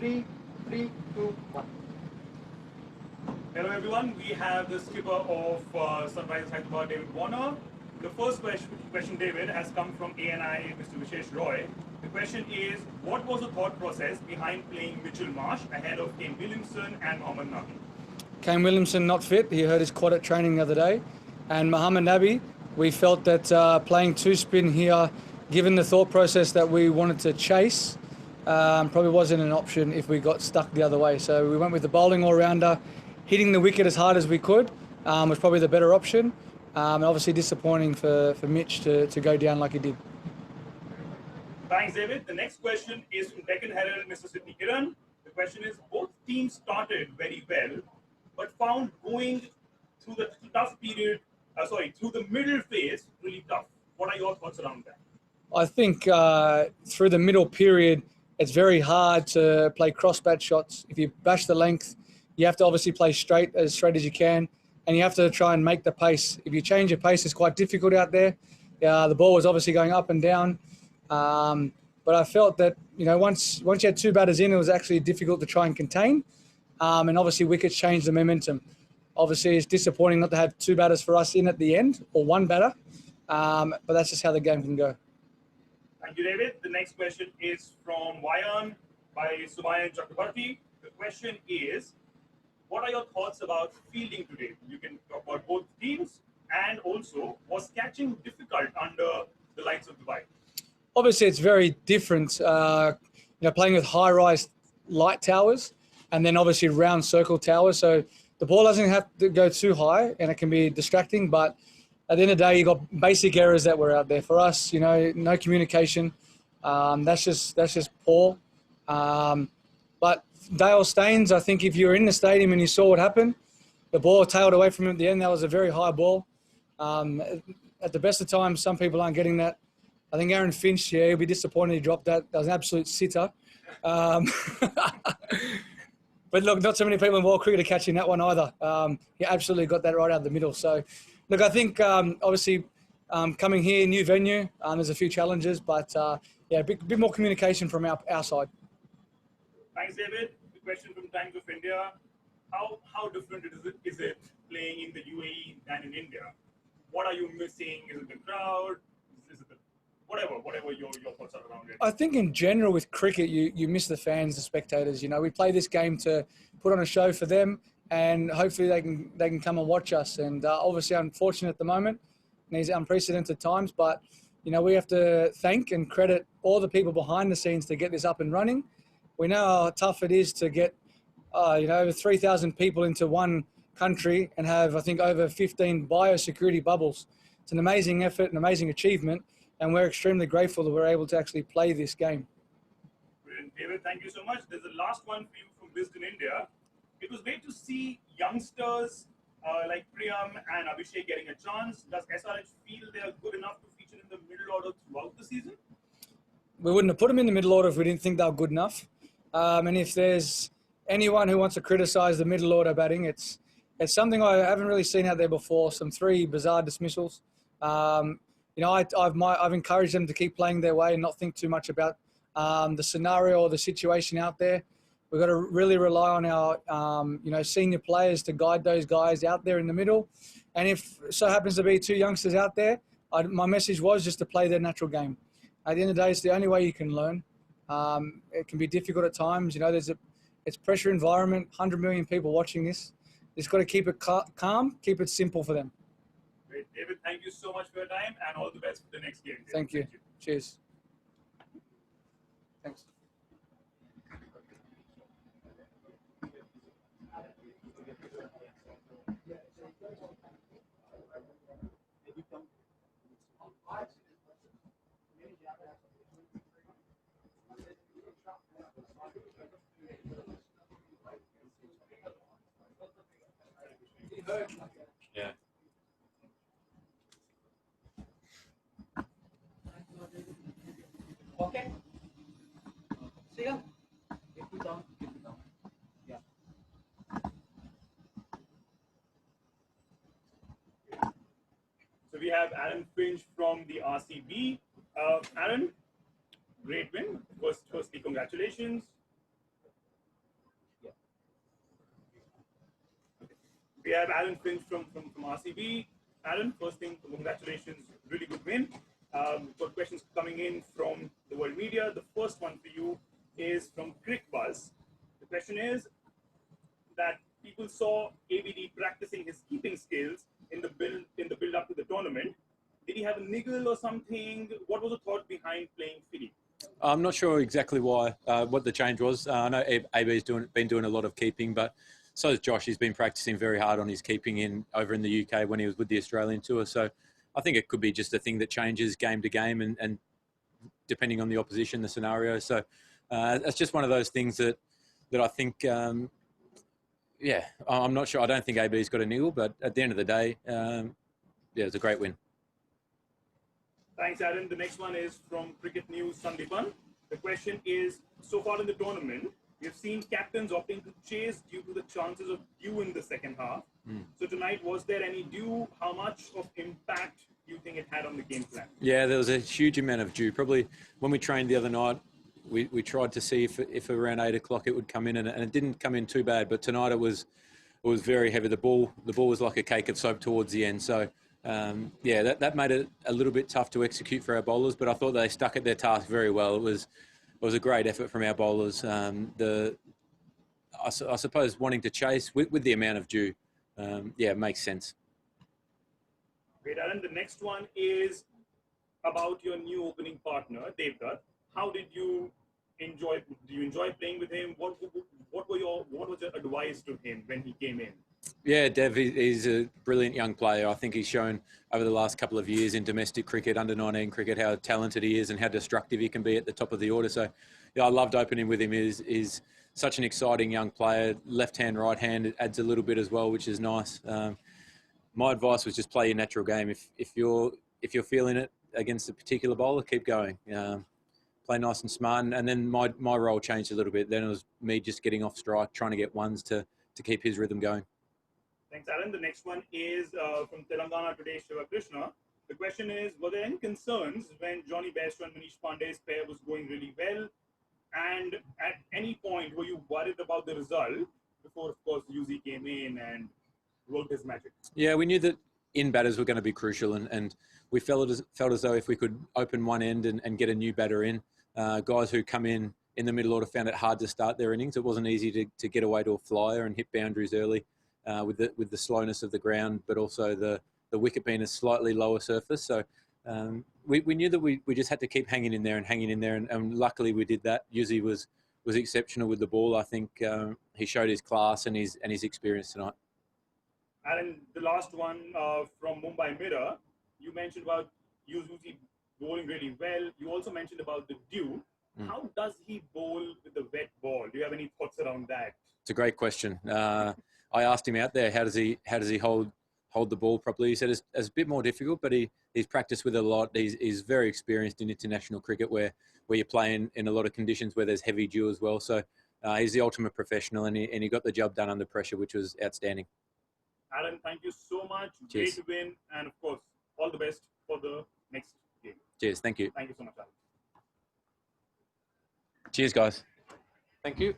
3, 3, 2, 1. Hello everyone, we have the skipper of Sunrisers Hyderabad, David Warner. The first question, David, has come from ANI, Mr. Vishesh Roy. The question is, what was the thought process behind playing Mitchell Marsh ahead of Kane Williamson and Mohammad Nabi? Kane Williamson not fit, he hurt his quad at training the other day. And Mohammad Nabi, we felt that playing two spin here, given the thought process that we wanted to chase, probably wasn't an option if we got stuck the other way. So we went with the bowling all-rounder, hitting the wicket as hard as we could was probably the better option. And obviously disappointing for Mitch to go down like he did. Thanks, David. The next question is from Deccan Herald, Mr. Sidney Kiran. The question is, both teams started very well, but found going through the tough period, through the middle phase, really tough. What are your thoughts around that? I think through the middle period, it's very hard to play cross-bat shots. If you bash the length, you have to obviously play straight as you can, and you have to try and make the pace. If you change your pace, it's quite difficult out there. The ball was obviously going up and down, but I felt that once you had two batters in, it was actually difficult to try and contain, and obviously wickets changed the momentum. Obviously, it's disappointing not to have two batters for us in at the end, or one batter, but that's just how the game can go. Thank you, David. The next question is from Wayan by Sumayan Chakrabarti. The question is, what are your thoughts about fielding today? You can talk about both teams, and also, was catching difficult under the lights of Dubai? Obviously, it's very different, playing with high-rise light towers and then obviously round circle towers. So the ball doesn't have to go too high and it can be distracting, but at the end of the day, you've got basic errors that were out there. For us, no communication. That's just poor. But Dale Staines, I think if you were in the stadium and you saw what happened, the ball tailed away from him at the end. That was a very high ball. At the best of times, some people aren't getting that. I think Aaron Finch, he'll be disappointed he dropped that. That was an absolute sitter. But look, not so many people in world cricket are catching that one either. He absolutely got that right out of the middle. So, look, I think obviously coming here, new venue, there's a few challenges, but a bit more communication from our side. Thanks, David. The question from Times of India: How different is it playing in the UAE than in India? What are you missing? Is it the crowd? Is it the whatever your thoughts are around it? I think in general with cricket, you miss the fans, the spectators. We play this game to put on a show for them, and hopefully they can come and watch us. And obviously, unfortunate at the moment in these unprecedented times, but we have to thank and credit all the people behind the scenes to get this up and running. We know how tough it is to get over 3,000 people into one country and have, I think, over 15 biosecurity bubbles. It's an amazing effort, an amazing achievement, and we're extremely grateful that we're able to actually play this game. Brilliant. David, thank you so much. There's the last one for you from Wisden India. It was great to see youngsters like Priyam and Abhishek getting a chance. Does SRH feel they are good enough to feature in the middle order throughout the season? We wouldn't have put them in the middle order if we didn't think they were good enough. And if there's anyone who wants to criticise the middle order batting, it's something I haven't really seen out there before. Some 3 bizarre dismissals. I've encouraged them to keep playing their way and not think too much about the scenario or the situation out there. We've got to really rely on our senior players to guide those guys out there in the middle. And if so happens to be 2 youngsters out there, my message was just to play their natural game. At the end of the day, it's the only way you can learn. It can be difficult at times. It's pressure environment, 100 million people watching this. Just got to keep it calm, keep it simple for them. Great. David, thank you so much for your time and all the best for the next game. Thank you. Cheers. Thanks. Yeah. Okay. See ya. Get it down. Yeah. So we have Aaron Finch from the RCB. Aaron, great win. Firstly, congratulations. We have Alan Finch from RCB. Alan, first thing, congratulations, really good win. Got questions coming in from the world media. The first one for you is from Crick Buzz. The question is that people saw ABD practicing his keeping skills in the build up to the tournament. Did he have a niggle or something? What was the thought behind playing Philly? I'm not sure exactly why, what the change was. I know AB's been doing a lot of keeping, but so has Josh. He's been practicing very hard on his keeping over in the UK when he was with the Australian tour. So I think it could be just a thing that changes game to game and depending on the opposition, the scenario. So it's just one of those things that I think, yeah, I'm not sure. I don't think AB's got a niggle, but at the end of the day, yeah, it's a great win. Thanks, Aaron. The next one is from Cricket News, Sandipan. The question is, so far in the tournament, we've seen captains opting to chase due to the chances of dew in the second half. So tonight, was there any dew? How much of impact do you think it had on the game plan? Yeah, there was a huge amount of dew. Probably when we trained the other night, we tried to see if around 8 o'clock it would come in, and it didn't come in too bad. But tonight it was very heavy. The ball was like a cake of soap towards the end. So yeah, that made it a little bit tough to execute for our bowlers. But I thought they stuck at their task very well. It was a great effort from our bowlers. I suppose wanting to chase with the amount of dew, yeah, it makes sense. Great, Aaron. The next one is about your new opening partner, Devdutt. How did you enjoy? Do you enjoy playing with him? What was your advice to him when he came in? Yeah, Dev, he's a brilliant young player. I think he's shown over the last couple of years in domestic cricket, under-19 cricket, how talented he is and how destructive he can be at the top of the order. So, yeah, I loved opening with him. He's such an exciting young player. Left hand, right hand, it adds a little bit as well, which is nice. My advice was just play your natural game. If you're feeling it against a particular bowler, keep going. Play nice and smart. And then my role changed a little bit. Then it was me just getting off strike, trying to get ones to keep his rhythm going. Thanks, Alan. The next one is from Telangana Today, Shiva Krishna. The question is, were there any concerns when Johnny Bairstow and Manish Pandey's pair was going really well? And at any point, were you worried about the result before, of course, UZ came in and worked his magic? Yeah, we knew that in batters were going to be crucial, and we felt as though if we could open one end and get a new batter in, guys who come in the middle order found it hard to start their innings. It wasn't easy to get away to a flyer and hit boundaries early. With the slowness of the ground, but also the wicket being a slightly lower surface. So we knew that we just had to keep hanging in there, and luckily we did that. Yuzi was exceptional with the ball. I think he showed his class and his experience tonight. And the last one from Mumbai Mirror, you mentioned about Yuzi bowling really well. You also mentioned about the dew. How does he bowl with the wet ball? Do you have any thoughts around that? It's a great question. I asked him out there, how does he hold the ball properly? He said it's a bit more difficult, but he's practiced with it a lot. He's very experienced in international cricket where you're playing in a lot of conditions where there's heavy dew as well. So he's the ultimate professional, and he got the job done under pressure, which was outstanding. Aaron, thank you so much. Cheers. Great win, and of course, all the best for the next game. Cheers. Thank you. Thank you so much, Aaron. Cheers, guys. Thank you.